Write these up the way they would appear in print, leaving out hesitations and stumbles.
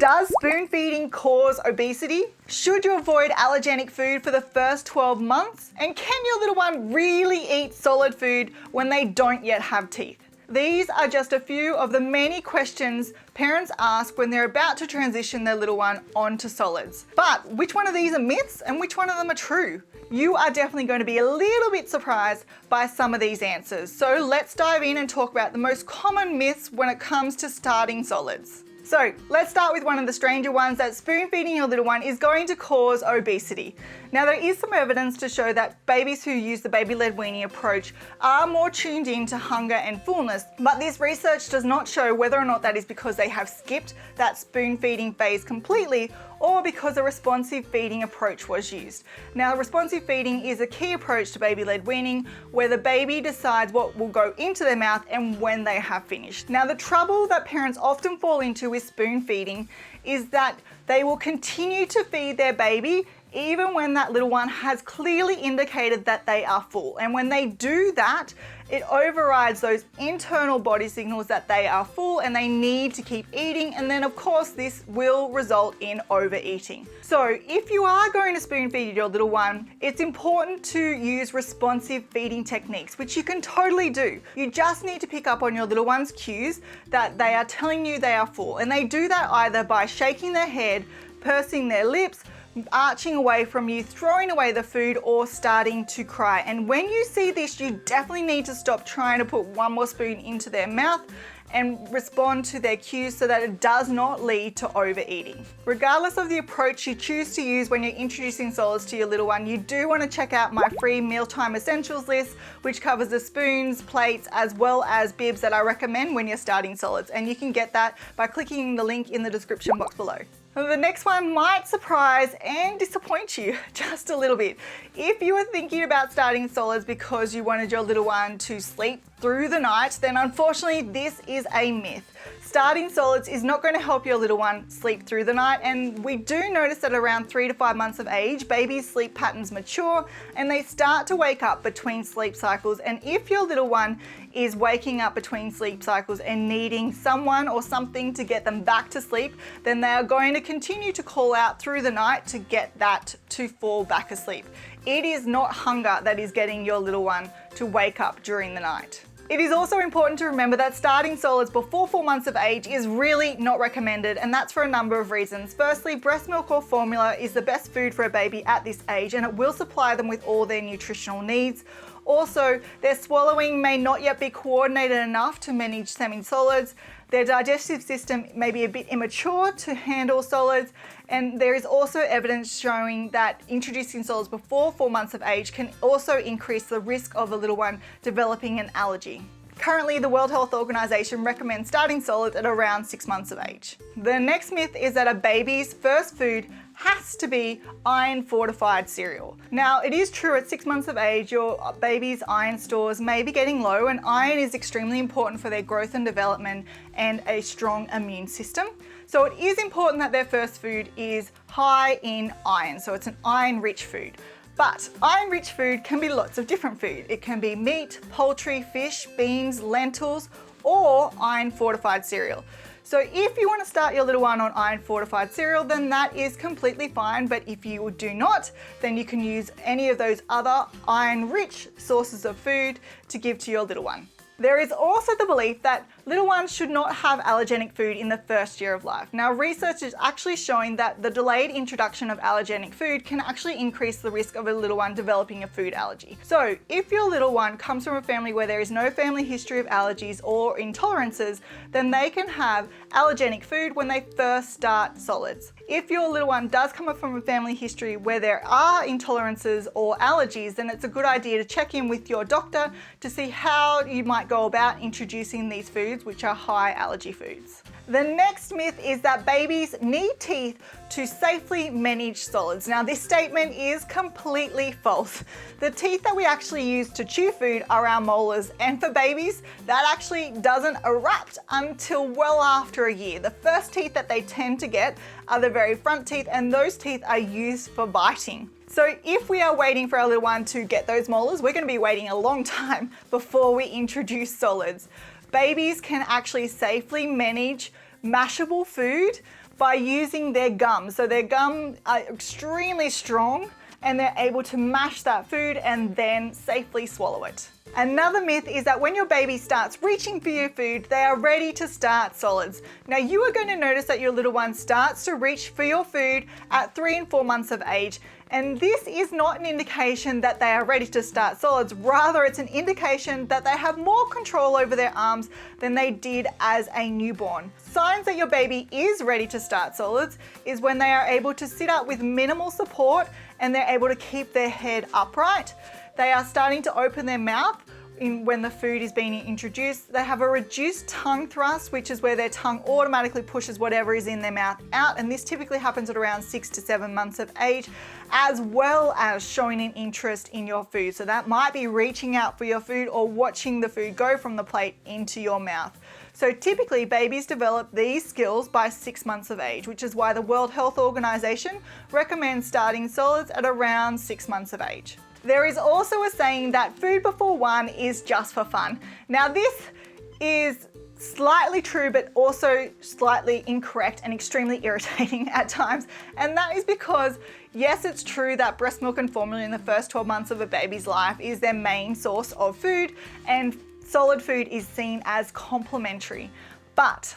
Does spoon feeding cause obesity? Should you avoid allergenic food for the first 12 months? And can your little one really eat solid food when they don't yet have teeth? These are just a few of the many questions parents ask when they're about to transition their little one onto solids. But which one of these are myths and which one of them are true? You are definitely going to be a little bit surprised by some of these answers. So let's dive in and talk about the most common myths when it comes to starting solids. So let's start with one of the stranger ones, that spoon feeding your little one is going to cause obesity. Now there is some evidence to show that babies who use the baby-led weaning approach are more tuned in to hunger and fullness, but this research does not show whether or not that is because they have skipped that spoon feeding phase completely or because a responsive feeding approach was used. Now responsive feeding is a key approach to baby-led weaning where the baby decides what will go into their mouth and when they have finished. Now the trouble that parents often fall into with spoon feeding is that they will continue to feed their baby even when that little one has clearly indicated that they are full. And when they do that, it overrides those internal body signals that they are full and they need to keep eating. And then of course, this will result in overeating. So if you are going to spoon feed your little one, it's important to use responsive feeding techniques, which you can totally do. You just need to pick up on your little one's cues that they are telling you they are full. And they do that either by shaking their head, pursing their lips, arching away from you, throwing away the food, or starting to cry. And when you see this, you definitely need to stop trying to put one more spoon into their mouth and respond to their cues so that it does not lead to overeating. Regardless of the approach you choose to use when you're introducing solids to your little one, you do want to check out my free mealtime essentials list, which covers the spoons, plates, as well as bibs that I recommend when you're starting solids. And you can get that by clicking the link in the description box below. The next one might surprise and disappoint you just a little bit. If you were thinking about starting solids because you wanted your little one to sleep through the night, then unfortunately this is a myth. Starting solids is not going to help your little one sleep through the night, and we do notice that around 3 to 5 months of age, babies' sleep patterns mature and they start to wake up between sleep cycles. And if your little one is waking up between sleep cycles and needing someone or something to get them back to sleep, then they are going to continue to call out through the night to get that to fall back asleep. It is not hunger that is getting your little one to wake up during the night. It is also important to remember that starting solids before 4 months of age is really not recommended, and that's for a number of reasons. Firstly, breast milk or formula is the best food for a baby at this age, and it will supply them with all their nutritional needs. Also, their swallowing may not yet be coordinated enough to manage semi-solids. Their digestive system may be a bit immature to handle solids, and there is also evidence showing that introducing solids before 4 months of age can also increase the risk of a little one developing an allergy. Currently, the World Health Organization recommends starting solids at around 6 months of age. The next myth is that a baby's first food has to be iron fortified cereal. Now, it is true at 6 months of age, your baby's iron stores may be getting low, and iron is extremely important for their growth and development and a strong immune system. So it is important that their first food is high in iron. So it's an iron-rich food. But iron-rich food can be lots of different food. It can be meat, poultry, fish, beans, lentils, or iron-fortified cereal. So if you want to start your little one on iron-fortified cereal, then that is completely fine. But if you do not, then you can use any of those other iron-rich sources of food to give to your little one. There is also the belief that little ones should not have allergenic food in the first year of life. Now, research is actually showing that the delayed introduction of allergenic food can actually increase the risk of a little one developing a food allergy. So if your little one comes from a family where there is no family history of allergies or intolerances, then they can have allergenic food when they first start solids. If your little one does come from a family history where there are intolerances or allergies, then it's a good idea to check in with your doctor to see how you might go about introducing these foods, which are high allergy foods. The next myth is that babies need teeth to safely manage solids. Now, this statement is completely false. The teeth that we actually use to chew food are our molars, and for babies, that actually doesn't erupt until well after a year. The first teeth that they tend to get are the very front teeth, and those teeth are used for biting. So if we are waiting for our little one to get those molars, we're going to be waiting a long time before we introduce solids. Babies can actually safely manage mashable food by using their gums. So their gums are extremely strong and they're able to mash that food and then safely swallow it. Another myth is that when your baby starts reaching for your food, they are ready to start solids. Now you are going to notice that your little one starts to reach for your food at 3 and 4 months of age. And this is not an indication that they are ready to start solids. Rather, it's an indication that they have more control over their arms than they did as a newborn. Signs that your baby is ready to start solids is when they are able to sit up with minimal support and they're able to keep their head upright. They are starting to open their mouth when the food is being introduced. They have a reduced tongue thrust, which is where their tongue automatically pushes whatever is in their mouth out. And this typically happens at around 6 to 7 months of age, as well as showing an interest in your food. So that might be reaching out for your food or watching the food go from the plate into your mouth. So typically babies develop these skills by 6 months of age, which is why the World Health Organization recommends starting solids at around 6 months of age. There is also a saying that food before 1 is just for fun. Now this is slightly true, but also slightly incorrect and extremely irritating at times. And that is because, yes, it's true that breast milk and formula in the first 12 months of a baby's life is their main source of food, and solid food is seen as complementary. But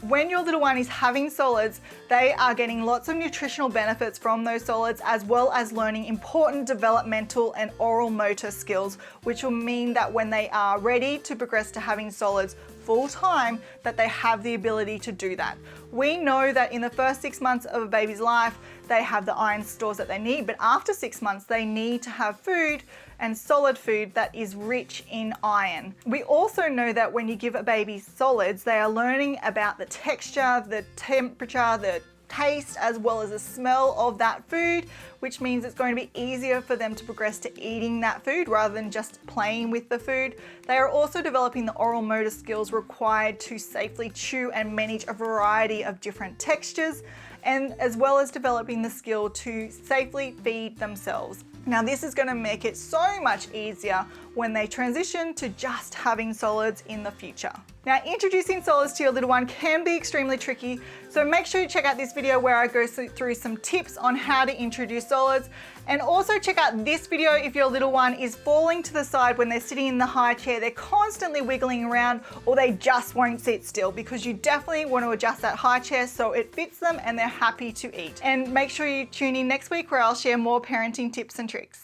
when your little one is having solids, they are getting lots of nutritional benefits from those solids, as well as learning important developmental and oral motor skills, which will mean that when they are ready to progress to having solids full time, that they have the ability to do that. We know that in the first 6 months of a baby's life, they have the iron stores that they need, but after 6 months, they need to have food and solid food that is rich in iron. We also know that when you give a baby solids, they are learning about the texture, the temperature, the taste, as well as the smell of that food, which means it's going to be easier for them to progress to eating that food rather than just playing with the food. They are also developing the oral motor skills required to safely chew and manage a variety of different textures, and as well as developing the skill to safely feed themselves. Now this is going to make it so much easier when they transition to just having solids in the future. Now introducing solids to your little one can be extremely tricky, so make sure you check out this video where I go through some tips on how to introduce solids, and also check out this video if your little one is falling to the side when they're sitting in the high chair, they're constantly wiggling around, or they just won't sit still, because you definitely want to adjust that high chair so it fits them and they're happy to eat. And make sure you tune in next week where I'll share more parenting tips and tricks.